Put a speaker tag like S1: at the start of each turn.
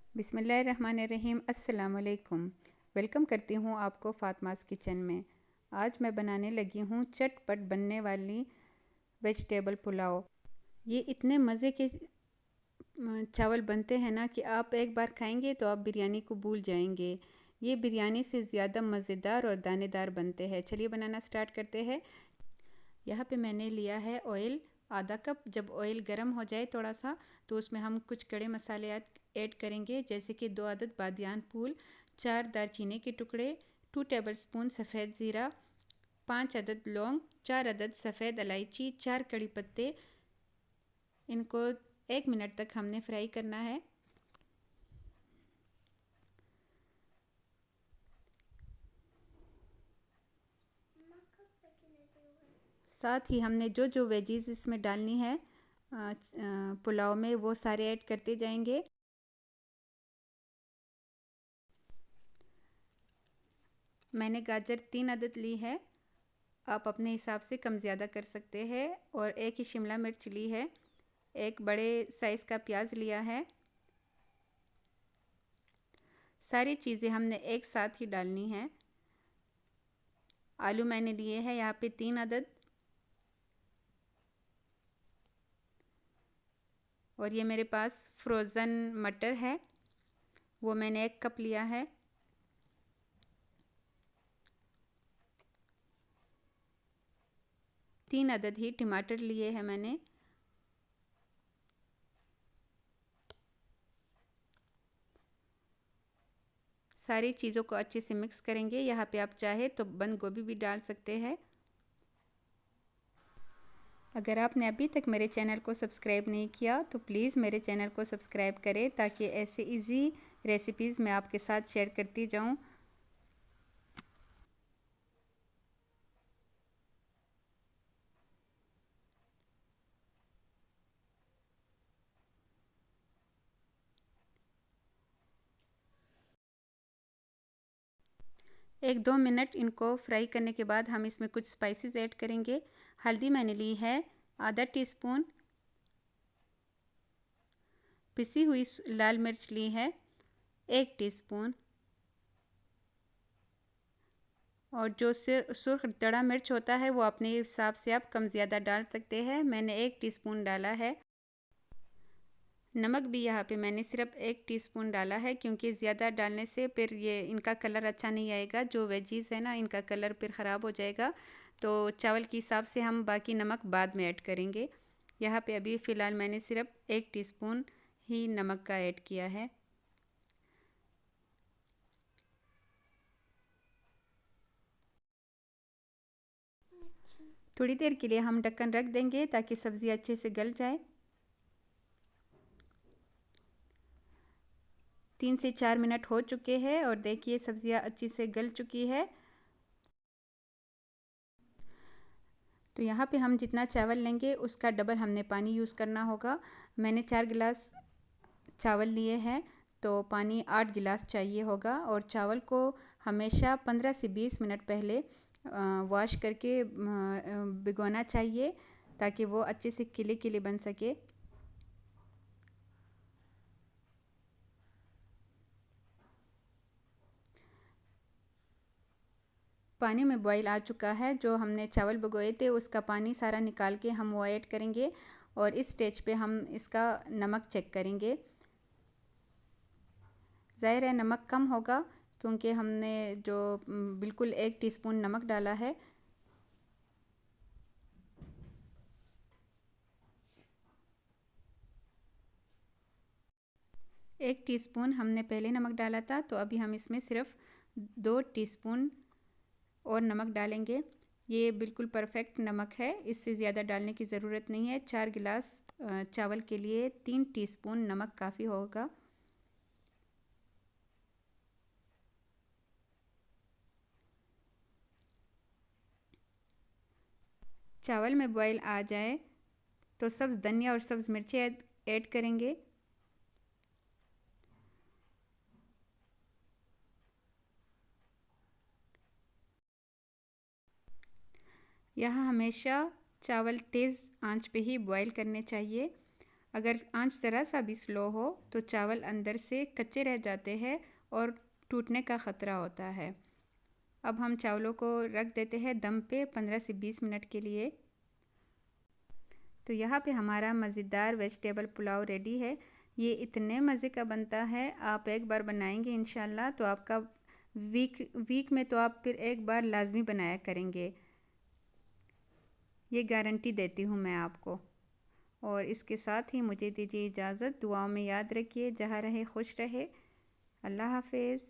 S1: बिस्मिल्लाहिर्रहमानिर्रहीम। अस्सलाम वालेकुम। वेलकम करती हूँ आपको फ़ातिमास किचन में। आज मैं बनाने लगी हूँ चटपट बनने वाली वेजिटेबल पुलाव। ये इतने मज़े के चावल बनते हैं ना कि आप एक बार खाएंगे तो आप बिरयानी को भूल जाएंगे। ये बिरयानी से ज़्यादा मज़ेदार और दानेदार बनते हैं। चलिए बनाना स्टार्ट करते हैं। यहाँ पे मैंने लिया है ऑयल आधा कप। जब ऑयल गर्म हो जाए थोड़ा सा तो उसमें हम कुछ खड़े मसाले ऐड करेंगे, जैसे कि 2 अदद बादियान फूल, 4 दालचीनी के टुकड़े, 2 टेबलस्पून सफ़ेद ज़ीरा, 5 अदद लौंग, 4 अदद सफ़ेद इलायची, 4 कड़ी पत्ते। इनको 1 मिनट तक हमने फ्राई करना है। साथ ही हमने जो जो वेजीज इसमें डालनी है पुलाव में, वो सारे ऐड करते जाएंगे। मैंने गाजर 3 अदद ली है। आप अपने हिसाब से कम ज़्यादा कर सकते हैं। और एक ही शिमला मिर्च ली है। एक बड़े साइज़ का प्याज लिया है। सारी चीज़ें हमने एक साथ ही डालनी है। आलू मैंने लिए हैं यहाँ पे 3 अदद। और ये मेरे पास फ्रोज़न मटर है, वो मैंने 1 कप लिया है। तीन अदद ही टमाटर लिए हैं मैंने। सारी चीज़ों को अच्छे से मिक्स करेंगे। यहाँ पे आप चाहे तो बंद गोभी भी डाल सकते हैं। अगर आपने अभी तक मेरे चैनल को सब्सक्राइब नहीं किया तो प्लीज़ मेरे चैनल को सब्सक्राइब करें, ताकि ऐसे इजी रेसिपीज़ मैं आपके साथ शेयर करती जाऊँ। एक दो मिनट इनको फ्राई करने के बाद हम इसमें कुछ स्पाइसेस ऐड करेंगे। हल्दी मैंने ली है आधा टीस्पून। पिसी हुई लाल मिर्च ली है 1 टीस्पून। और जो सुर्ख दड़ा मिर्च होता है वो अपने हिसाब से आप कम ज़्यादा डाल सकते हैं। मैंने 1 टीस्पून डाला है। नमक भी यहाँ पे मैंने सिर्फ 1 टीस्पून डाला है, क्योंकि ज़्यादा डालने से फिर ये इनका कलर अच्छा नहीं आएगा। जो वेजीज़ है ना, इनका कलर फिर ख़राब हो जाएगा। तो चावल के हिसाब से हम बाकी नमक बाद में ऐड करेंगे। यहाँ पे अभी फ़िलहाल मैंने सिर्फ 1 टीस्पून ही नमक का ऐड किया है। थोड़ी देर के लिए हम ढक्कन रख देंगे ताकि सब्ज़ी अच्छे से गल जाए। 3 से 4 मिनट हो चुके हैं और देखिए सब्ज़ियाँ अच्छी से गल चुकी है। तो यहाँ पे हम जितना चावल लेंगे उसका डबल हमने पानी यूज़ करना होगा। मैंने 4 गिलास चावल लिए हैं, तो पानी 8 गिलास चाहिए होगा। और चावल को हमेशा 15 से 20 मिनट पहले वॉश करके भिगोना चाहिए, ताकि वो अच्छे से किले किले बन सके। पानी में बॉईल आ चुका है। जो हमने चावल भिगोए थे उसका पानी सारा निकाल के हम वो ऐड करेंगे। और इस स्टेज पे हम इसका नमक चेक करेंगे। ज़ाहिर है नमक कम होगा, क्योंकि हमने जो बिल्कुल 1 टीस्पून नमक डाला है। एक टीस्पून हमने पहले नमक डाला था, तो अभी हम इसमें सिर्फ 2 टीस्पून और नमक डालेंगे। ये बिल्कुल परफेक्ट नमक है, इससे ज़्यादा डालने की ज़रूरत नहीं है। 4 गिलास चावल के लिए 3 टीस्पून नमक काफ़ी होगा। चावल में बॉईल आ जाए तो सब्ज़ धनिया और सब्ज़ मिर्ची ऐड करेंगे। यहाँ हमेशा चावल तेज़ आंच पे ही बॉईल करने चाहिए। अगर आंच ज़रा सा भी स्लो हो तो चावल अंदर से कच्चे रह जाते हैं और टूटने का ख़तरा होता है। अब हम चावलों को रख देते हैं दम पे 15 से 20 मिनट के लिए। तो यहाँ पे हमारा मज़ेदार वेजिटेबल पुलाव रेडी है। ये इतने मज़े का बनता है, आप एक बार बनाएंगे इंशाल्लाह तो आपका वीक में तो आप फिर एक बार लाजमी बनाया करेंगे, ये गारंटी देती हूँ मैं आपको। और इसके साथ ही मुझे दीजिए इजाज़त। दुआओं में याद रखिए, जहाँ रहे खुश रहे। अल्लाह हाफिज़।